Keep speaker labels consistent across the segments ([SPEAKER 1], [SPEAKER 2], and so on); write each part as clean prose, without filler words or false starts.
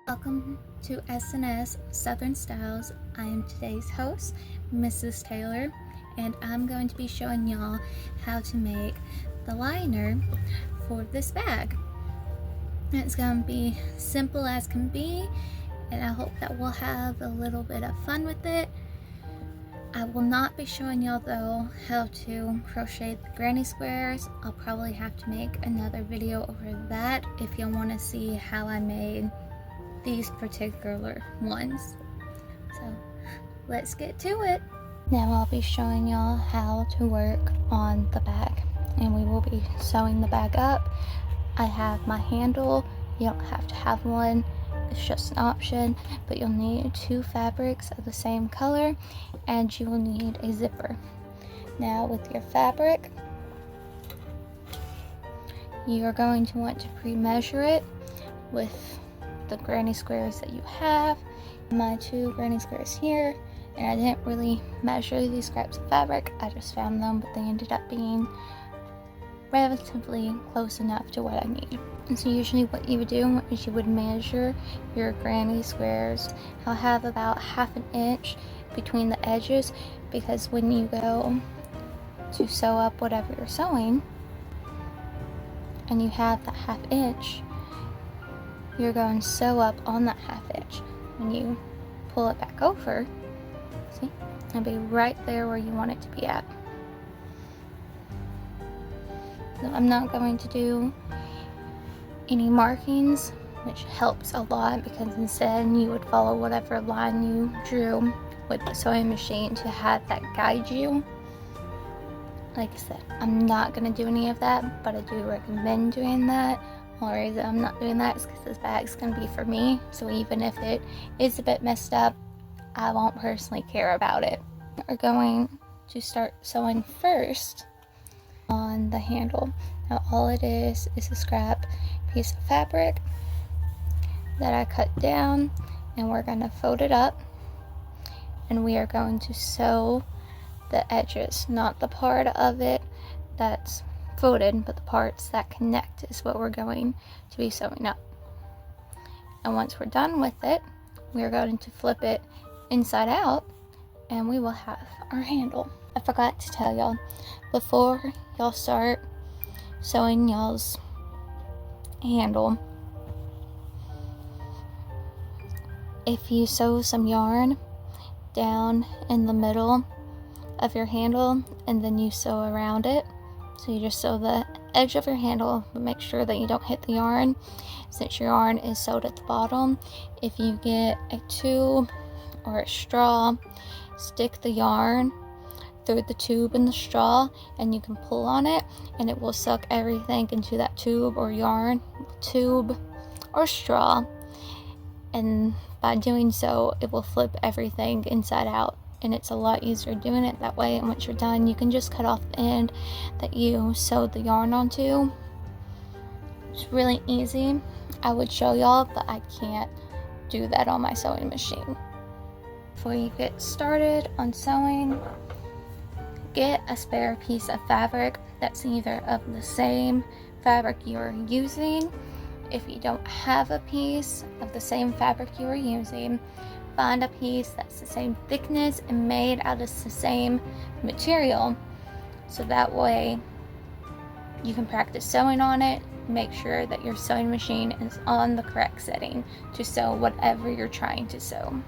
[SPEAKER 1] Welcome to SNS Southern Styles. I am today's host, Mrs. Taylor, and I'm going to be showing y'all how to make the liner for this bag. It's going to be simple as can be, and I hope that we'll have a little bit of fun with it. I will not be showing y'all though how to crochet the granny squares. I'll probably have to make another video over that if y'all want to see how I made these particular ones. So let's get to it. Now I'll be showing y'all how to work on the bag, and we will be sewing the bag up. I have my handle. You don't have to have one, it's just an option, but you'll need two fabrics of the same color, and you will need a zipper. Now with your fabric, you are going to want to pre-measure it with the granny squares that you have. My two granny squares here, and I didn't really measure these scraps of fabric, I just found them, but they ended up being relatively close enough to what I need. And so usually what you would do is you would measure your granny squares. I'll have about ½ inch between the edges, because when you go to sew up whatever you're sewing and you have that ½ inch, you're going to sew up on that ½ inch. When you pull it back over, see, it'll be right there where you want it to be at. So I'm not going to do any markings, which helps a lot, because instead you would follow whatever line you drew with the sewing machine to have that guide you. Like I said, I'm not going to do any of that, but I do recommend doing that. The only reason I'm not doing that is because this bag's going to be for me, so even if it is a bit messed up, I won't personally care about it. We're going to start sewing first on the handle. Now all it is a scrap piece of fabric that I cut down, and we're going to fold it up, and we are going to sew the edges, not the part of it that's folded, but the parts that connect is what we're going to be sewing up. And once we're done with it, we're going to flip it inside out, and we will have our handle. I forgot to tell y'all, before y'all start sewing y'all's handle, if you sew some yarn down in the middle of your handle and then you sew around it, so you just sew the edge of your handle, but make sure that you don't hit the yarn, since your yarn is sewed at the bottom. If you get a tube or a straw, stick the yarn through the tube and the straw, and you can pull on it, and it will suck everything into that tube or yarn, tube or straw, and by doing so it will flip everything inside out. And it's a lot easier doing it that way, and once you're done you can just cut off the end that you sewed the yarn onto. It's really easy. I would show y'all, but I can't do that on my sewing machine. Before you get started on sewing, get a spare piece of fabric that's either of the same fabric you're using. If you don't have a piece of the same fabric you are using, find a piece that's the same thickness and made out of the same material, so that way you can practice sewing on it. Make sure that your sewing machine is on the correct setting to sew whatever you're trying to sew.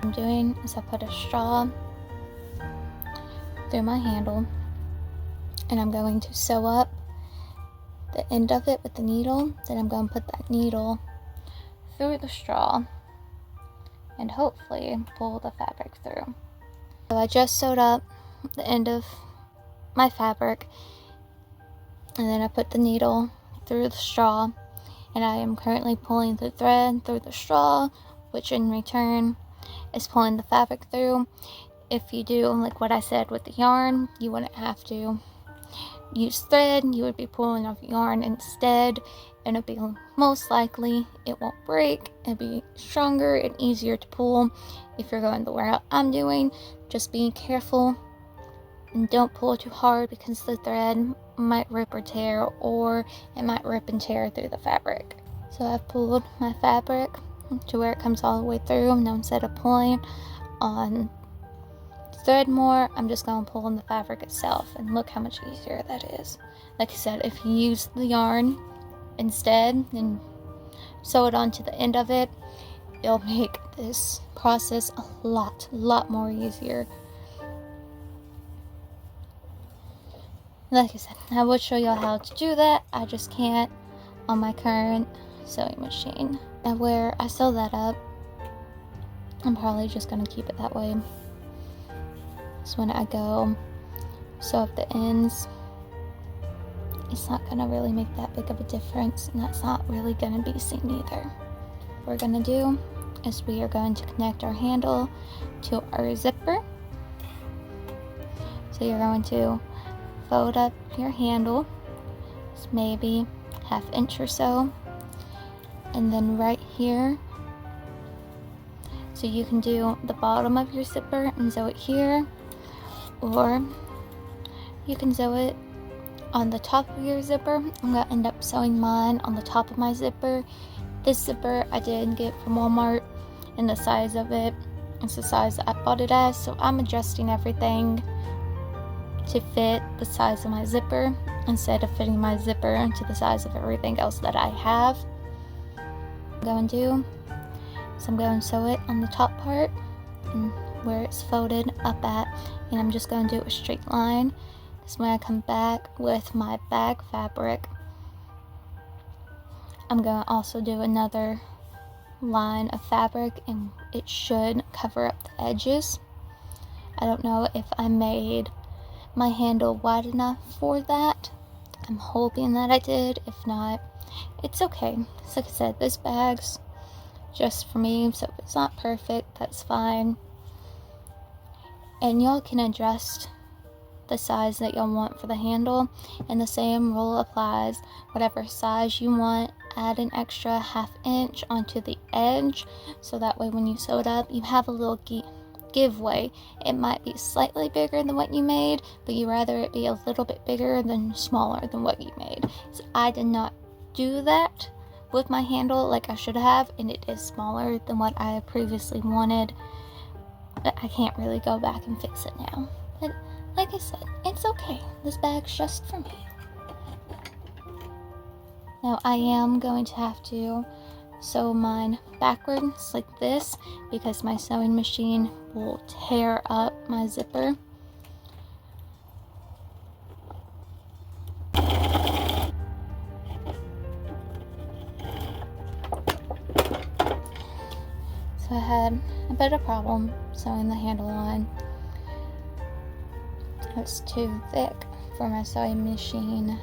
[SPEAKER 1] I'm doing is I put a straw through my handle, and I'm going to sew up the end of it with the needle. Then I'm going to put that needle through the straw and hopefully pull the fabric through. So I just sewed up the end of my fabric, and then I put the needle through the straw, and I am currently pulling the thread through the straw, which in return is pulling the fabric through. if you do like what I said with the yarn, you wouldn't have to use thread. You would be pulling off yarn instead, and it'll be most likely it won't break. It'll be stronger and easier to pull if you're going the route I'm doing. Just be careful and don't pull too hard, because the thread might rip or tear, or it might rip and tear through the fabric. So I've pulled my fabric to where it comes all the way through. Now instead of pulling on thread more, I'm just going to pull on the fabric itself, and look how much easier that is. Like I said, if you use the yarn instead and sew it onto the end of it, it'll make this process a lot more easier. Like I said, I would show y'all how to do that, I just can't on my current sewing machine. And where I sew that up, I'm probably just going to keep it that way. So when I go sew up the ends, it's not going to really make that big of a difference, and that's not really going to be seen either. What we're going to do is we are going to connect our handle to our zipper. So you're going to fold up your handle, it's maybe 1/2 inch or so, and then right here, so you can do the bottom of your zipper and sew it here, or you can sew it on the top of your zipper. I'm gonna end up sewing mine on the top of my zipper. This zipper I did get from Walmart, and the size of it is the size I bought it as, so I'm adjusting everything to fit the size of my zipper instead of fitting my zipper into the size of everything else that I have. What I'm going to do is I'm going to sew it on the top part and where it's folded up at, and I'm just going to do a straight line. This when I come back with my bag fabric, I'm going to also do another line of fabric, and it should cover up the edges. I don't know if I made my handle wide enough for that. I'm hoping that I did. If not, it's okay. So like I said, this bag's just for me, so if it's not perfect, that's fine. And y'all can adjust the size that y'all want for the handle, and the same rule applies. Whatever size you want, add an extra 1/2 inch onto the edge, so that way when you sew it up, you have a little giveaway. It might be slightly bigger than what you made, but you rather it be a little bit bigger than smaller than what you made. So I did not do that with my handle like I should have, and it is smaller than what I previously wanted. But I can't really go back and fix it now. But like I said, it's okay. This bag's just for me. Now I am going to have to sew mine backwards like this, because my sewing machine will tear up my zipper. So I had a bit of problem sewing the handle on. It's too thick for my sewing machine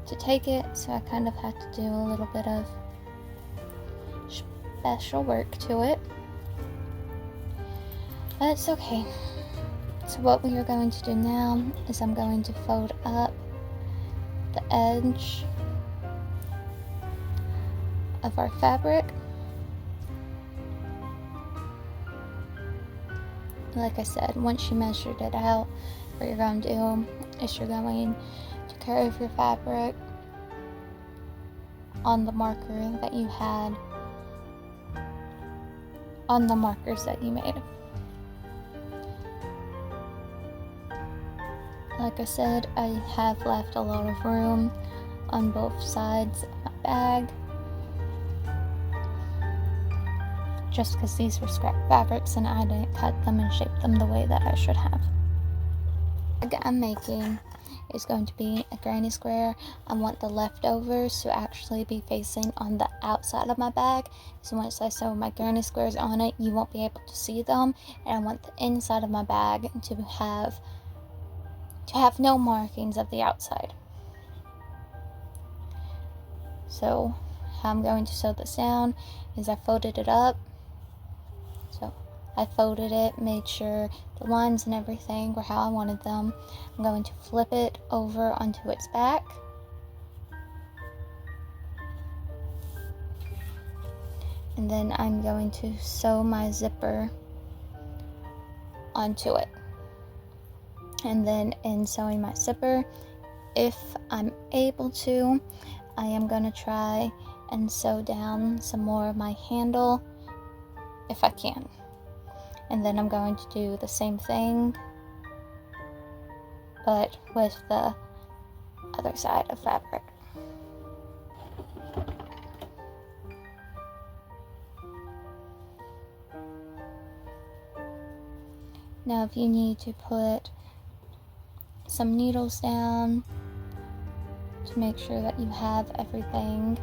[SPEAKER 1] to take it, so I kind of had to do a little bit of special work to it, but it's okay. So what we are going to do now is I'm going to fold up the edge of our fabric. Like I said, once you measured it out, what you're going to do is you're going to curve your fabric on the marker that you had on the markers that you made. Like I said, I have left a lot of room on both sides of my bag, just because these were scrap fabrics and I didn't cut them and shape them the way that I should have. The bag I'm making is going to be a granny square. I want the leftovers to actually be facing on the outside of my bag, so once I sew my granny squares on it, you won't be able to see them, and I want the inside of my bag to have no markings of the outside. So how I'm going to sew this down is I folded it up, so I folded it, made sure the lines and everything were how I wanted them. I'm going to flip it over onto its back. And then I'm going to sew my zipper onto it. And then in sewing my zipper, if I'm able to, I am going to try and sew down some more of my handle if I can. And then I'm going to do the same thing, but with the other side of fabric. Now if you need to put some needles down to make sure that you have everything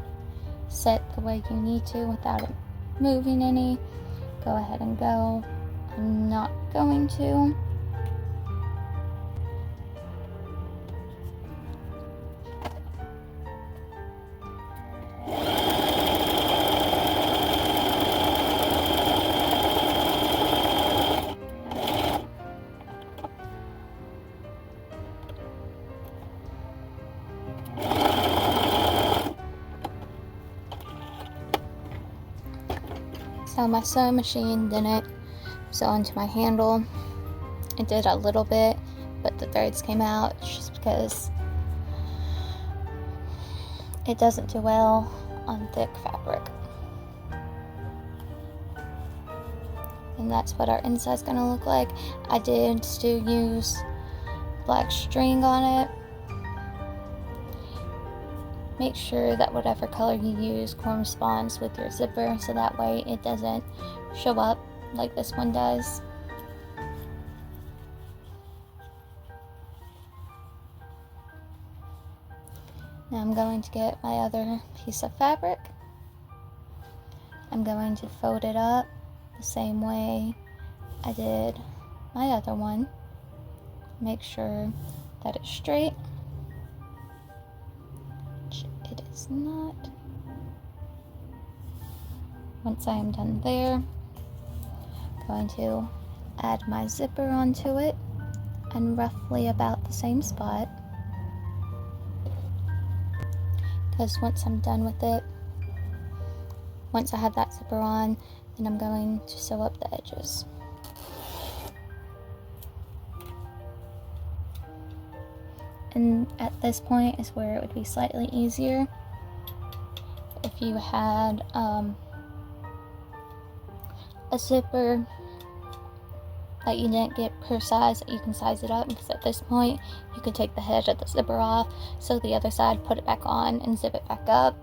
[SPEAKER 1] set the way you need to without it moving any, go ahead and go. I'm not going to. So my sewing machine didn't sew onto my handle. It did a little bit, but the threads came out just because it doesn't do well on thick fabric. And that's what our inside's gonna look like. I did still use black string on it. Make sure that whatever color you use corresponds with your zipper, so that way it doesn't show up like this one does. Now I'm going to get my other piece of fabric. I'm going to fold it up the same way I did my other one. Make sure that it's straight. It is not. Once I am done there, I'm going to add my zipper onto it, and roughly about the same spot, because once I'm done with it, once I have that zipper on, then I'm going to sew up the edges. And at this point is where it would be slightly easier if you had a zipper that you didn't get per size, that you can size it up, because at this point you can take the head of the zipper off, sew the other side, put it back on, and zip it back up.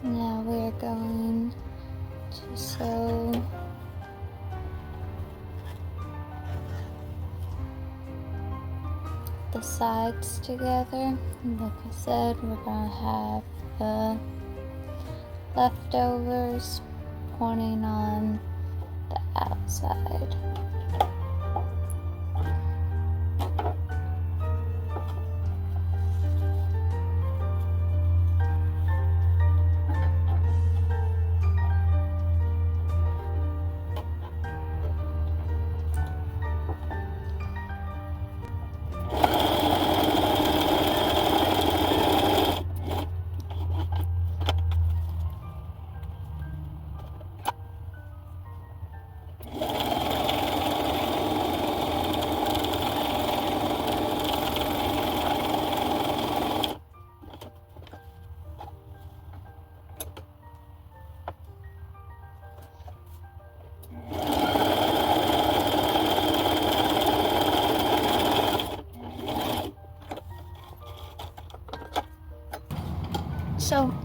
[SPEAKER 1] Now we're going to sew the sides together. Like I said, we're going to have the leftovers pointing on the outside. So,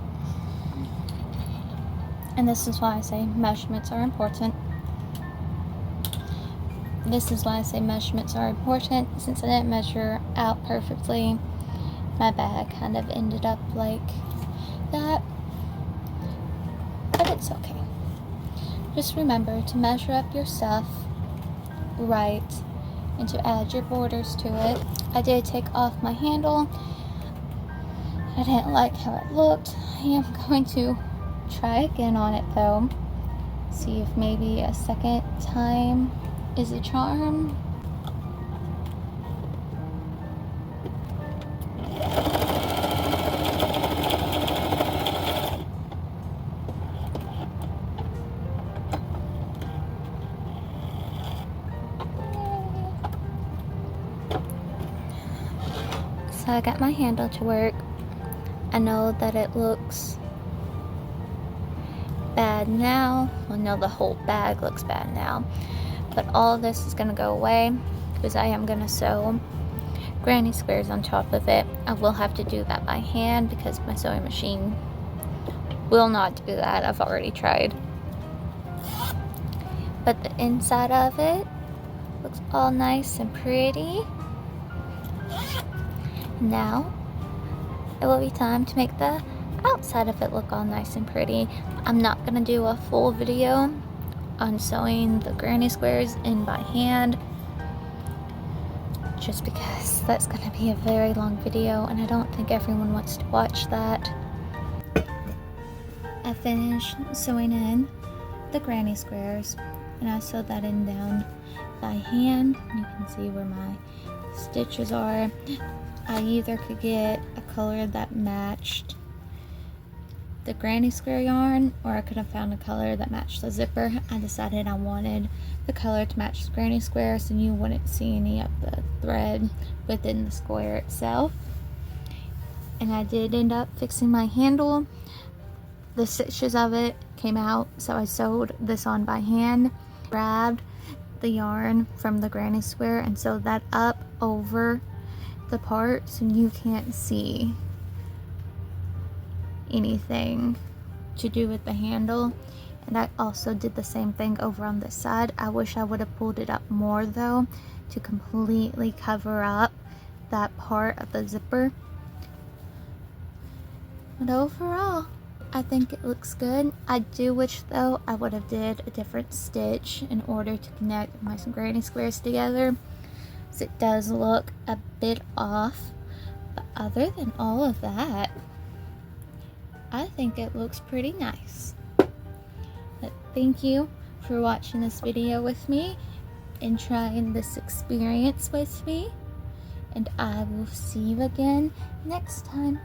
[SPEAKER 1] and this is why I say measurements are important. This is why I say measurements are important. Since I didn't measure out perfectly, my bag kind of ended up like that. But it's okay. Just remember to measure up your stuff right and to add your borders to it. I did take off my handle. I didn't like how it looked. I am going to try again on it though. See if maybe a second time is a charm. So I got my handle to work. I know that it looks bad now. Well, no, the whole bag looks bad now. But all this is going to go away because I am going to sew granny squares on top of it. I will have to do that by hand because my sewing machine will not do that. I've already tried. But the inside of it looks all nice and pretty. Now it will be time to make the outside of it look all nice and pretty. I'm not going to do a full video on sewing the granny squares in by hand just because that's going to be a very long video and I don't think everyone wants to watch that. I finished sewing in the granny squares and I sewed that in down by hand. You can see where my stitches are. I either could get a color that matched the granny square yarn, or I could have found a color that matched the zipper. I decided I wanted the color to match the granny square so you wouldn't see any of the thread within the square itself. And I did end up fixing my handle. The stitches of it came out, so I sewed this on by hand. Grabbed the yarn from the granny square and sewed that up over the part so you can't see anything to do with the handle. And I also did the same thing over on this side. I wish I would have pulled it up more though to completely cover up that part of the zipper. But overall, I think it looks good. I do wish though I would have did a different stitch in order to connect my granny squares together. So it does look a bit off. But other than all of that, I think it looks pretty nice. But thank you for watching this video with me and trying this experience with me. And I will see you again next time.